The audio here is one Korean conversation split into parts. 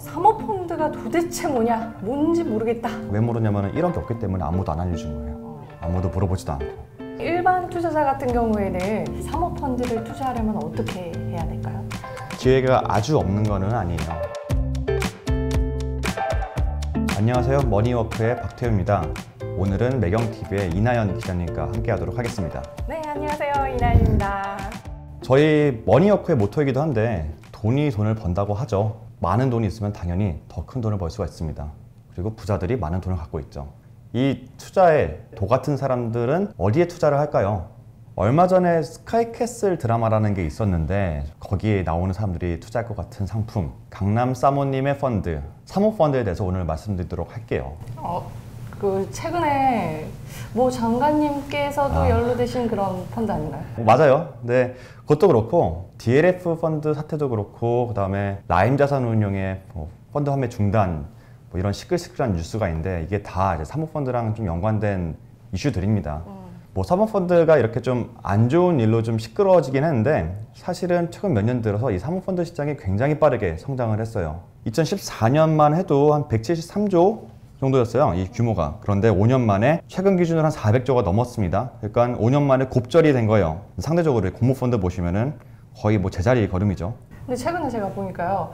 사모펀드가 도대체 뭐냐? 뭔지 모르겠다. 왜 모르냐면 이런 게 없기 때문에 아무도 안 알려준 거예요. 아무도 물어보지도 않고. 일반 투자자 같은 경우에는 사모펀드를 투자하려면 어떻게 해야 될까요? 기회가 아주 없는 거는 아니에요. 안녕하세요. 머니워크의 박태우입니다. 오늘은 매경TV의 이나연 기자님과 함께 하도록 하겠습니다. 네, 안녕하세요. 이나연입니다. 저희 머니워크의 모토이기도 한데 돈이 돈을 번다고 하죠. 많은 돈이 있으면 당연히 더 큰 돈을 벌 수가 있습니다. 그리고 부자들이 많은 돈을 갖고 있죠. 이 투자에 도 같은 사람들은 어디에 투자를 할까요? 얼마 전에 스카이캐슬 드라마라는 게 있었는데 거기에 나오는 사람들이 투자할 것 같은 상품, 강남 사모님의 펀드, 사모펀드에 대해서 오늘 말씀드리도록 할게요. 최근에 모 장관님께서도 연루되신 그런 펀드 아닌가요? 맞아요. 네, 그것도 그렇고 DLF 펀드 사태도 그렇고 그 다음에 라임 자산운용의 펀드 환매 중단 이런 시끌시끌한 뉴스가 있는데 이게 다 이제 사모펀드랑 좀 연관된 이슈들입니다. 사모펀드가 이렇게 좀 안 좋은 일로 좀 시끄러워지긴 했는데 사실은 최근 몇 년 들어서 이 사모펀드 시장이 굉장히 빠르게 성장을 했어요. 2014년만 해도 한 173조 정도였어요, 이 규모가. 그런데 5년 만에 최근 기준으로 한 400조가 넘었습니다. 그러니까 5년 만에 곱절이 된 거예요. 상대적으로 공모펀드 보시면은 거의 제자리 걸음이죠. 근데 최근에 제가 보니까요,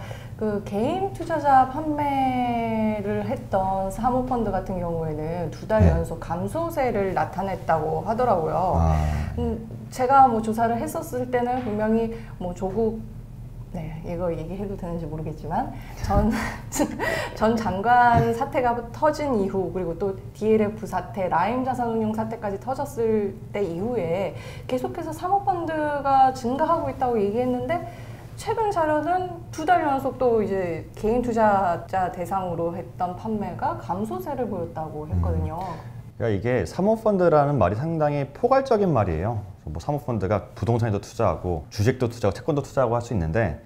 개인 투자자 판매를 했던 사모펀드 같은 경우에는 2달 연속 감소세를 나타냈다고 하더라고요. 제가 조사를 했었을 때는 분명히 조국, 이거 얘기해도 되는지 모르겠지만 전 장관 사태가 터진 이후, 그리고 또 DLF 사태, 라임 자산운용 사태까지 터졌을 때 이후에 계속해서 사모펀드가 증가하고 있다고 얘기했는데 최근 자료는 2달 연속 또 이제 개인 투자자 대상으로 했던 판매가 감소세를 보였다고 했거든요. 그러니까 이게 사모펀드라는 말이 상당히 포괄적인 말이에요. 사모펀드가 부동산에도 투자하고 주식도 투자하고 채권도 투자하고 할 수 있는데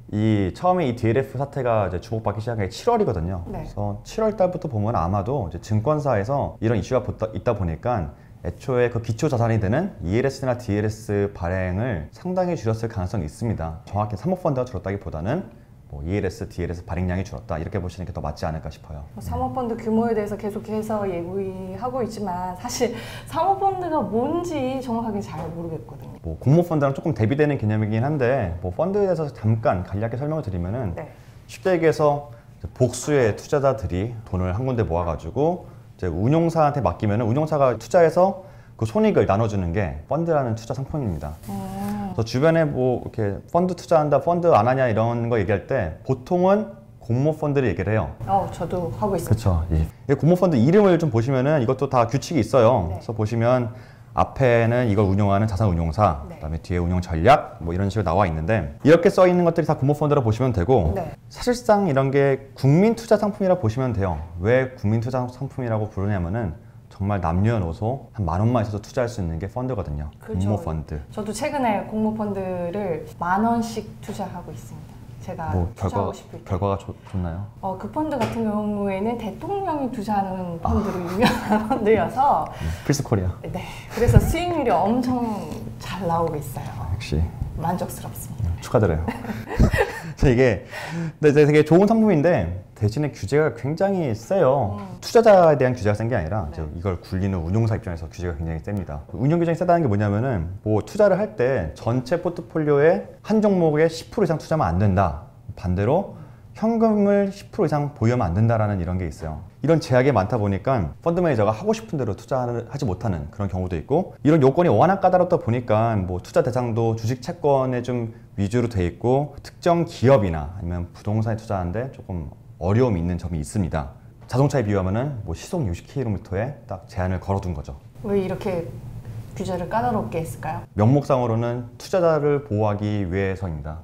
처음에 이 DLF 사태가 이제 주목받기 시작한 게 7월이거든요. 그래서 7월 달부터 보면 아마도 이제 증권사에서 이런 이슈가 있다 보니까 애초에 그 기초 자산이 되는 ELS나 DLS 발행을 상당히 줄였을 가능성이 있습니다. 정확히 사모펀드가 줄었다기보다는 ELS, DLS 발행량이 줄었다 이렇게 보시는 게 더 맞지 않을까 싶어요. 사모펀드 규모에 대해서 계속해서 얘기하고 있지만 사실 사모펀드가 뭔지 정확하게 잘 모르겠거든요. 공모펀드랑 조금 대비되는 개념이긴 한데 펀드에 대해서 잠깐 간략하게 설명을 드리면은 쉽게 얘기해서 복수의 투자자들이 돈을 한 군데 모아가지고 이제 운용사한테 맡기면 운용사가 투자해서 그 손익을 나눠주는 게 펀드라는 투자 상품입니다. 그래서 주변에 이렇게 펀드 투자한다, 펀드 안 하냐 이런 거 얘기할 때 보통은 공모펀드를 얘기를 해요. 저도 하고 있습니다. 그렇죠. 이 공모펀드 이름을 좀 보시면은 이것도 다 규칙이 있어요. 그래서 보시면 앞에는 이걸 운용하는 자산운용사, 그다음에 뒤에 운용 전략 이런 식으로 나와 있는데 이렇게 써 있는 것들이 다 공모펀드라 보시면 되고 사실상 이런 게 국민 투자 상품이라 보시면 돼요. 왜 국민 투자 상품이라고 부르냐면은 정말 남녀노소 한 10,000원만 있어도 투자할 수 있는 게 펀드거든요. 공모펀드. 저도 최근에 공모펀드를 10,000원씩 투자하고 있습니다. 제가 투자하고 싶을 때. 결과가 좋나요? 그 펀드 같은 경우에는 대통령이 투자하는 펀드로 유명한 펀드여서 필수 코리아. 그래서 수익률이 엄청 잘 나오고 있어요. 역시 만족스럽습니다. 축하드려요. 이게 되게 좋은 상품인데 대신에 규제가 굉장히 세요. 투자자에 대한 규제가 센 게 아니라 이걸 굴리는 운용사 입장에서 규제가 굉장히 셉니다. 운용 규정이 세다는 게 뭐냐면은 투자를 할 때 전체 포트폴리오의 한 종목에 10% 이상 투자하면 안 된다. 반대로 현금을 10% 이상 보유하면 안 된다라는 이런 게 있어요. 이런 제약이 많다 보니까 펀드 매니저가 하고 싶은 대로 투자를 하지 못하는 그런 경우도 있고, 이런 요건이 워낙 까다롭다 보니까 투자 대상도 주식 채권에 좀 위주로 돼 있고 특정 기업이나 아니면 부동산에 투자하는데 조금 어려움이 있는 점이 있습니다. 자동차에 비유하면은 시속 60km에 딱 제한을 걸어둔 거죠. 왜 이렇게 규제를 까다롭게 했을까요? 명목상으로는 투자자를 보호하기 위해서입니다.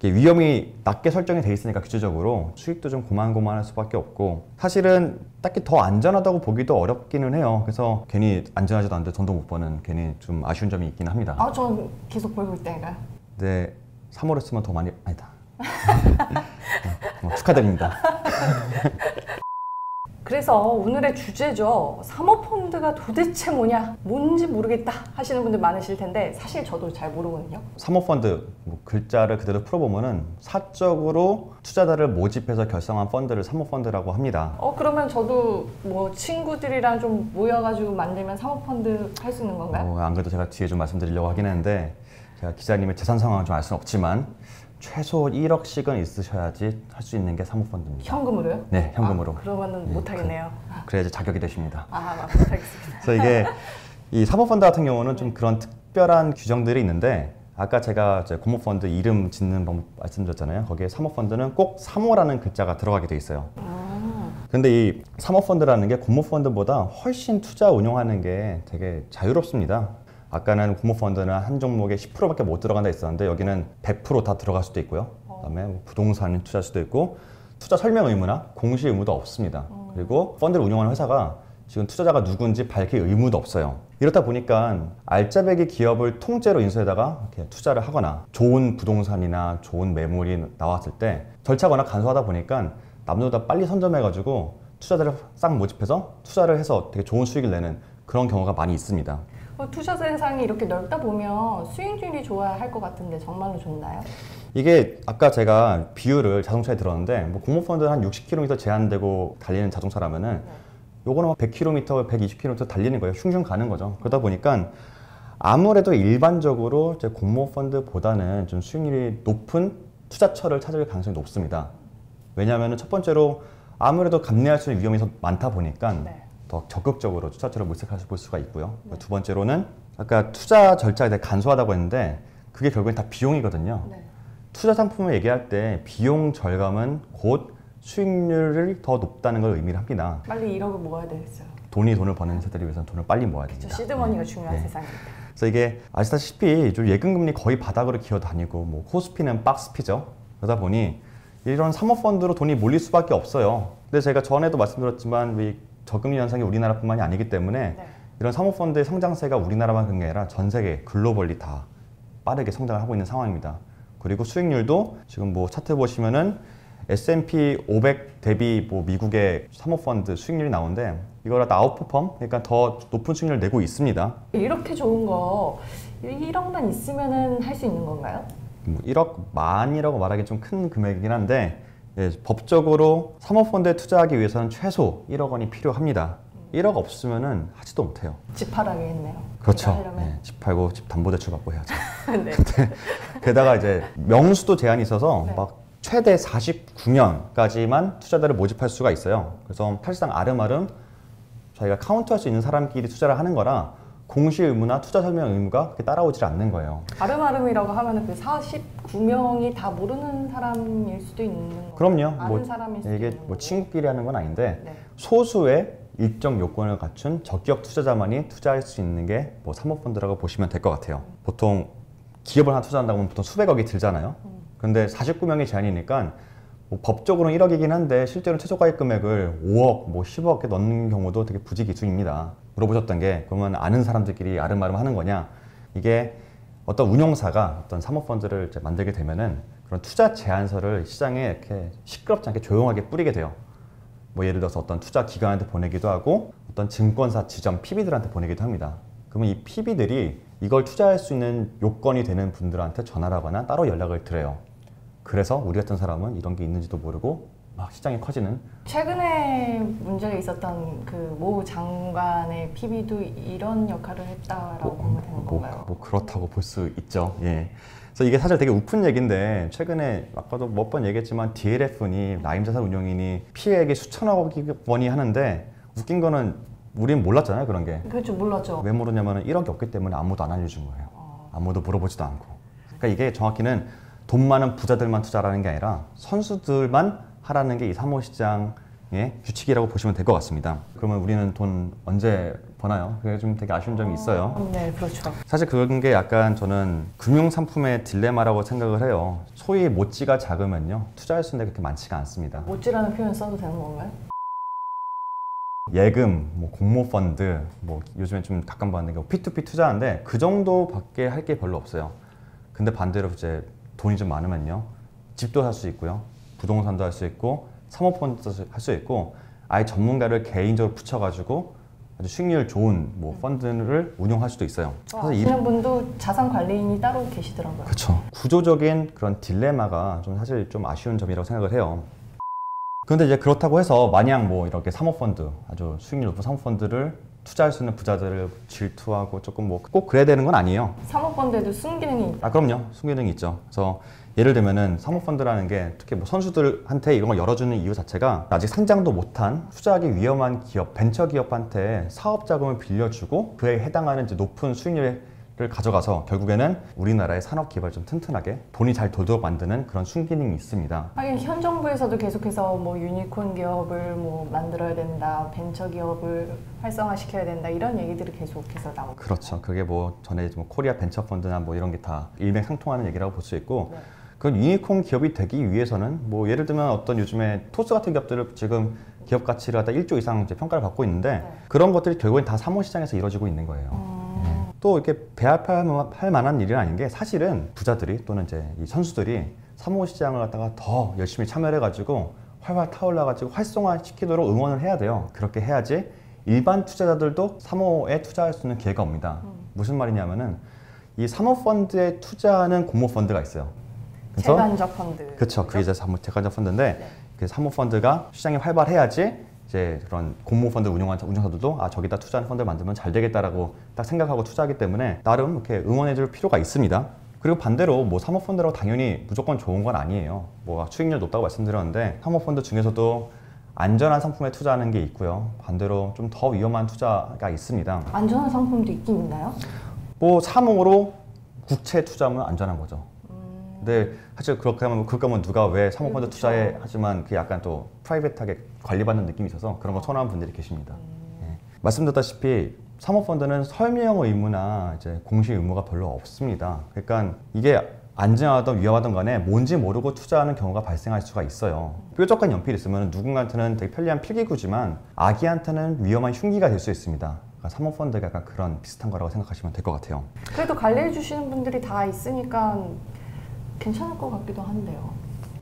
위험이 낮게 설정이 돼 있으니까 규제적으로 수익도 좀 고만고만할 수밖에 없고, 사실은 딱히 더 안전하다고 보기도 어렵기는 해요. 그래서 괜히 안전하지도 않은데 돈도 못 버는 괜히 좀 아쉬운 점이 있긴 합니다. 저는 계속 벌고 있다니까요. 네, 3월 했으면 더 많이 아니다. 축하드립니다. 그래서 오늘의 주제죠. 사모펀드가 도대체 뭐냐? 뭔지 모르겠다 하시는 분들 많으실 텐데 사실 저도 잘 모르거든요. 사모펀드, 뭐 글자를 그대로 풀어보면은 사적으로 투자자를 모집해서 결성한 펀드를 사모펀드라고 합니다. 그러면 저도 뭐 친구들이랑 좀 모여가지고 만들면 사모펀드 할 수 있는 건가요? 안 그래도 제가 뒤에 좀 말씀드리려고 하긴 했는데 제가 기자님의 재산 상황을 좀 알 수는 없지만 최소 1억씩은 있으셔야지 할 수 있는 게 사모펀드입니다. 현금으로요? 네, 현금으로. 그러면은 못하겠네요. 그래야지 자격이 되십니다. 못하겠습니다. 그래서 이게 이 사모펀드 같은 경우는 좀 그런 특별한 규정들이 있는데 아까 제가 공모펀드 이름 짓는 방법 말씀드렸잖아요. 거기에 사모펀드는 꼭 사모라는 글자가 들어가게 돼 있어요. 근데 이 사모펀드라는 게 공모펀드보다 훨씬 투자 운용하는 게 되게 자유롭습니다. 아까는 공모펀드는 한 종목에 10%밖에 못 들어간다 했었는데 여기는 100% 다 들어갈 수도 있고요. 그다음에 부동산 투자할 수도 있고 투자 설명 의무나 공시 의무도 없습니다. 그리고 펀드를 운영하는 회사가 지금 투자자가 누군지 밝힐 의무도 없어요. 이렇다 보니까 알짜배기 기업을 통째로 인수해다가 이렇게 투자를 하거나 좋은 부동산이나 좋은 매물이 나왔을 때 절차가 워낙 간소하다 보니까 남들보다 빨리 선점해가지고 투자자를 싹 모집해서 투자를 해서 되게 좋은 수익을 내는 그런 경우가 많이 있습니다. 투자 세상이 이렇게 넓다 보면 수익률이 좋아야 할 것 같은데 정말로 좋나요? 이게 아까 제가 비율을 자동차에 들었는데 뭐 공모펀드는 한 60km 제한되고 달리는 자동차라면은 요거는 막 100km, 120km 달리는 거예요. 슝슝 가는 거죠. 그러다 보니까 아무래도 일반적으로 이제 공모펀드보다는 좀 수익률이 높은 투자처를 찾을 가능성이 높습니다. 왜냐하면 첫 번째로 아무래도 감내할 수 있는 위험이 더 많다 보니까 더 적극적으로 투자처를 모색할 수가 있고요. 두 번째로는 아까 투자 절차가 되게 간소하다고 했는데 그게 결국엔 다 비용이거든요. 투자 상품을 얘기할 때 비용 절감은 곧 수익률이 더 높다는 걸 의미를 합니다. 빨리 1억을 모아야 되겠어요. 돈을 버는 세대를 위해서는 돈을 빨리 모아야 됩니다. 시드머니가 중요한 세상입니다. 그래서 이게 아시다시피 좀 예금금리 거의 바닥으로 기어다니고 뭐 코스피는 박스피죠. 그러다 보니 이런 사모펀드로 돈이 몰릴 수밖에 없어요. 근데 제가 전에도 말씀드렸지만 이 저금리 현상이 우리나라뿐만이 아니기 때문에 이런 사모펀드의 성장세가 우리나라만 그런 게 아니라 전 세계 글로벌리 다 빠르게 성장을 하고 있는 상황입니다. 그리고 수익률도 지금 뭐 차트 보시면은 S&P 500 대비 뭐 미국의 사모펀드 수익률이 나오는데 이걸 다 아웃퍼폼, 그러니까 더 높은 수익률을 내고 있습니다. 이렇게 좋은 거 1억만 있으면은 할 수 있는 건가요? 뭐 1억 만이라고 말하기 좀 큰 금액이긴 한데 법적으로 사모펀드에 투자하기 위해서는 최소 1억 원이 필요합니다. 1억 없으면은 하지도 못해요. 집 팔아야겠네요. 그렇죠. 집 팔고 집 담보대출 받고 해야죠. 네. 게다가 이제 명수도 제한이 있어서 막 최대 49명까지만 투자자를 모집할 수가 있어요. 그래서 사실상 아름아름 저희가 카운트할 수 있는 사람끼리 투자를 하는 거라 공시 의무나 투자 설명 의무가 그렇게 따라오질 않는 거예요. 아름아름이라고 하면 그 49명이 다 모르는 사람일 수도 있는 거예요? 그럼요. 아는 사람일 수도 이게 있는 뭐 거고. 친구끼리 하는 건 아닌데 소수의 일정 요건을 갖춘 적격 투자자만이 투자할 수 있는 게 뭐 사모펀드라고 보시면 될 것 같아요. 보통 기업을 하나 투자한다고 하면 보통 수백억이 들잖아요. 근데 49명의 제한이니까 뭐 법적으로는 1억이긴 한데 실제로 최저가액 금액을 5억, 뭐 10억에 넣는 경우도 되게 부지기수입니다. 물어보셨던 게 그러면 아는 사람들끼리 아름아름 하는 거냐? 이게 어떤 운용사가 어떤 사모펀드를 이제 만들게 되면은 그런 투자 제안서를 시장에 이렇게 시끄럽지 않게 조용하게 뿌리게 돼요. 뭐 예를 들어서 어떤 투자 기관한테 보내기도 하고 어떤 증권사 지점 PB들한테 보내기도 합니다. 그러면 이 PB들이 이걸 투자할 수 있는 요건이 되는 분들한테 전화를 하거나 따로 연락을 드려요. 그래서 우리 같은 사람은 이런 게 있는지도 모르고 막 시장이 커지는. 최근에 문제가 있었던 그 모 장관의 PB도 이런 역할을 했다라고 보면 되는 건가요? 뭐 그렇다고 볼 수 있죠. 예. 그래서 이게 사실 되게 우픈 얘기인데 최근에 아까도 몇 번 얘기했지만 DLF니 라임자산 운용인이 피해액이 수천억 원이 하는데 웃긴 거는 우린 몰랐잖아요, 그런 게. 그렇죠, 몰랐죠. 왜 모르냐면 1억이 없기 때문에 아무도 안 알려준 거예요. 아무도 물어보지도 않고. 그러니까 이게 정확히는 돈 많은 부자들만 투자라는 게 아니라 선수들만 하라는 게 이 사모시장의 규칙이라고 보시면 될 것 같습니다. 그러면 우리는 돈 언제 버나요? 그게 좀 되게 아쉬운 점이 있어요. 네, 그렇죠. 사실 그런 게 약간 저는 금융상품의 딜레마라고 생각을 해요. 소위 모찌가 작으면요, 투자할 수 있는 게 그렇게 많지가 않습니다. 모찌라는 표현 써도 되는 건가요? 예금, 뭐 공모펀드, 뭐 요즘에 좀 가끔 봤는데 P2P 투자인데 그 정도밖에 할 게 별로 없어요. 근데 반대로 이제 돈이 좀 많으면요, 집도 살 수 있고요, 부동산도 할 수 있고, 사모펀드도 할 수 있고, 아예 전문가를 개인적으로 붙여가지고 아주 수익률 좋은 뭐 펀드를 운용할 수도 있어요. 아시는 분도 자산 관리인이 따로 계시더라고요. 그렇죠. 구조적인 그런 딜레마가 좀 사실 좀 아쉬운 점이라고 생각을 해요. 그런데 이제 그렇다고 해서 마냥 뭐 이렇게 사모펀드, 아주 수익률 높은 사모펀드를 투자할 수 있는 부자들을 질투하고 조금 뭐 꼭 그래야 되는 건 아니에요. 사모펀드에도 순기능이 그럼요. 순기능이 있죠. 그래서 예를 들면은 사모펀드라는 게 특히 뭐 선수들한테 이런 걸 열어주는 이유 자체가 아직 상장도 못한 투자하기 위험한 기업, 벤처 기업한테 사업 자금을 빌려주고 그에 해당하는 이제 높은 수익률을 가져가서 결국에는 우리나라의 산업 기반을 좀 튼튼하게 돈이 잘 돌도록 만드는 그런 순기능이 있습니다. 하긴 현 정부에서도 계속해서 뭐 유니콘 기업을 뭐 만들어야 된다, 벤처 기업을 활성화시켜야 된다 이런 얘기들이 계속해서 나오고. 그렇죠. 그게 뭐 전에 뭐 코리아 벤처 펀드나 뭐 이런 게 다 일맥상통하는 얘기라고 볼 수 있고. 네. 그 유니콘 기업이 되기 위해서는 뭐 예를 들면 어떤 요즘에 토스 같은 기업들을 지금 기업 가치를 갖다 1조 이상 이제 평가를 받고 있는데 네. 그런 것들이 결국엔 다 사모시장에서 이루어지고 있는 거예요. 또 이렇게 배합할 만한 일이 아닌 게 사실은 부자들이 또는 이제 이 선수들이 사모시장을 갖다가 더 열심히 참여를 해가지고 활활 타올라가지고 활성화시키도록 응원을 해야 돼요. 그렇게 해야지 일반 투자자들도 사모에 투자할 수 있는 기회가 옵니다. 무슨 말이냐면은 이 사모펀드에 투자하는 공모펀드가 있어요. 재간접 펀드. 그렇죠. 그게 이제 재간접 펀드인데 네. 그 사모펀드가 시장이 활발해야지 이제 그런 공모펀드 운용사들도 아 저기다 투자하는 펀드를 만들면 잘 되겠다라고 딱 생각하고 투자하기 때문에 나름 이렇게 응원해줄 필요가 있습니다. 그리고 반대로 뭐 사모펀드라고 당연히 무조건 좋은 건 아니에요. 뭐 수익률 높다고 말씀드렸는데 사모펀드 중에서도 안전한 상품에 투자하는 게 있고요. 반대로 좀 더 위험한 투자가 있습니다. 안전한 상품도 있긴 있나요? 뭐 사모로 국채 투자하면 안전한 거죠. 근데 사실 그렇게 하면 누가 왜 사모펀드 투자해 하지만 그 약간 또 프라이빗하게 관리받는 느낌이 있어서 그런 거 선호하는 분들이 계십니다. 예. 말씀드렸다시피 사모펀드는 설명 의무나 이제 공시 의무가 별로 없습니다. 그러니까 이게 안전하든 위험하든 간에 뭔지 모르고 투자하는 경우가 발생할 수가 있어요. 뾰족한 연필이 있으면 누군가한테는 되게 편리한 필기구지만 아기한테는 위험한 흉기가 될 수 있습니다. 사모펀드가 약간 그런 비슷한 거라고 생각하시면 될 것 같아요. 그래도 관리해 주시는 분들이 다 있으니까 괜찮을 것 같기도 한데요.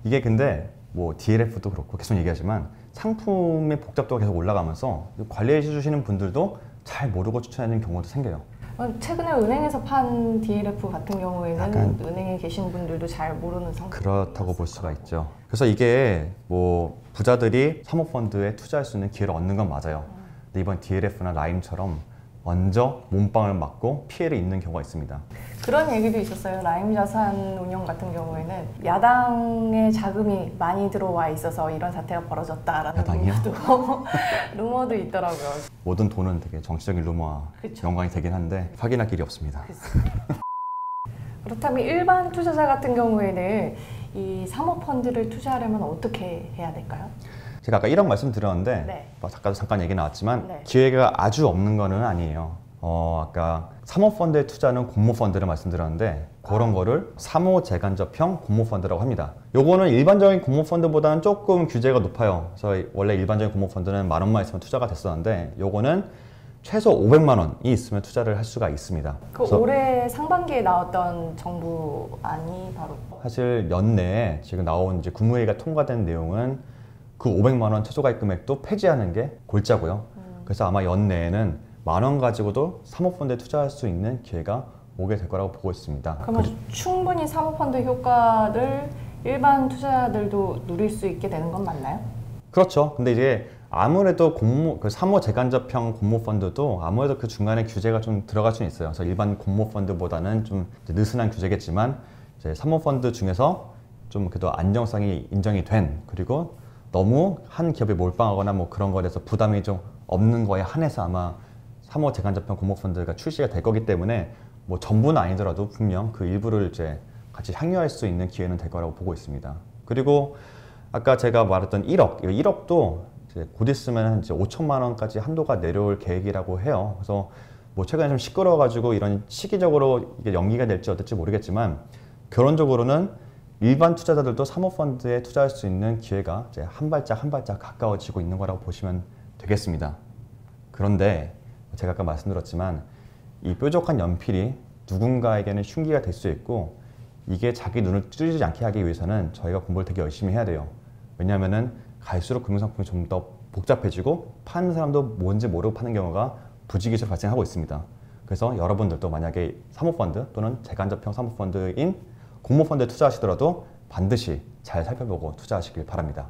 이게 근데 뭐 DLF도 그렇고 계속 얘기하지만 상품의 복잡도가 계속 올라가면서 관리해 주시는 분들도 잘 모르고 추천하는 경우도 생겨요. 최근에 은행에서 판 DLF 같은 경우에는 은행에 계신 분들도 잘 모르는 상품. 그렇다고 볼 수가 있죠. 그래서 이게 뭐 부자들이 사모펀드에 투자할 수 있는 기회를 얻는 건 맞아요. 근데 이번 DLF나 라임처럼 먼저 몸빵을 맞고 피해를 입는 경우가 있습니다. 그런 얘기도 있었어요. 라임 자산 운용 같은 경우에는 야당의 자금이 많이 들어와 있어서 이런 사태가 벌어졌다라는 루머도 있더라고요. 모든 돈은 되게 정치적인 루머와 연관이 되긴 한데 확인할 길이 없습니다. 그렇다면 일반 투자자 같은 경우에는 이 사모펀드를 투자하려면 어떻게 해야 될까요? 제가 아까 1억 말씀드렸는데 네. 잠깐 얘기 나왔지만 네. 기회가 아주 없는 거는 아니에요. 아까 사모펀드에 투자하는 공모펀드를 말씀드렸는데 그런 거를 사모재간접형 공모펀드라고 합니다. 요거는 일반적인 공모펀드보다는 조금 규제가 높아요. 그래서 원래 일반적인 공모펀드는 10,000원만 있으면 투자가 됐었는데 요거는 최소 500만 원이 있으면 투자를 할 수가 있습니다. 그 올해 상반기에 나왔던 정부안이 바로 사실 연내에 지금 나온 이제 국무회의가 통과된 내용은 그 500만 원 최소 가입 금액도 폐지하는 게 골자고요. 그래서 아마 연내에는 10,000원 가지고도 사모펀드에 투자할 수 있는 기회가 오게 될 거라고 보고 있습니다. 그러면 충분히 사모펀드 효과를 일반 투자자들도 누릴 수 있게 되는 건 맞나요? 그렇죠. 근데 이제 아무래도 그 사모재간접형 공모펀드도 아무래도 그 중간에 규제가 좀 들어갈 수는 있어요. 그래서 일반 공모펀드보다는 좀 느슨한 규제겠지만 이제 사모펀드 중에서 좀 그래도 안정성이 인정이 된 그리고 너무 한 기업에 몰빵하거나 뭐 그런 거에 대해서 부담이 좀 없는 거에 한해서 아마 사모재간접형 공모펀드가 출시가 될 거기 때문에 뭐 전부는 아니더라도 분명 그 일부를 이제 같이 향유할 수 있는 기회는 될 거라고 보고 있습니다. 그리고 아까 제가 말했던 1억, 1억도 이제 곧 있으면 이제 5천만 원까지 한도가 내려올 계획이라고 해요. 그래서 뭐 최근에 좀 시끄러워가지고 이런 시기적으로 이게 연기가 될지 어떨지 모르겠지만 결론적으로는 일반 투자자들도 사모펀드에 투자할 수 있는 기회가 이제 한 발짝 한 발짝 가까워지고 있는 거라고 보시면 되겠습니다. 그런데 제가 아까 말씀드렸지만 이 뾰족한 연필이 누군가에게는 흉기가 될 수 있고 이게 자기 눈을 찌르지 않게 하기 위해서는 저희가 공부를 되게 열심히 해야 돼요. 왜냐하면은 갈수록 금융상품이 좀 더 복잡해지고 파는 사람도 뭔지 모르고 파는 경우가 부지기수로 발생하고 있습니다. 그래서 여러분들도 만약에 사모펀드 또는 재간접형 사모펀드인 공모펀드에 투자하시더라도 반드시 잘 살펴보고 투자하시길 바랍니다.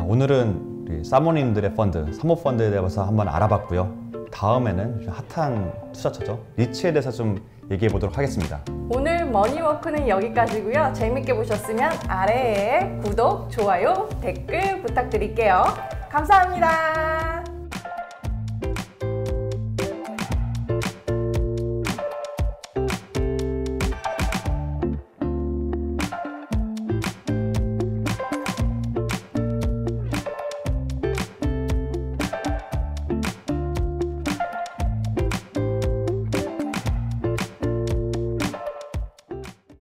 오늘은 우리 사모님들의 펀드, 사모펀드에 대해서 한번 알아봤고요. 다음에는 핫한 투자처죠, 리츠에 대해서 좀 얘기해 보도록 하겠습니다. 오늘 머니워크는 여기까지고요. 재밌게 보셨으면 아래에 구독, 좋아요, 댓글 부탁드릴게요. 감사합니다.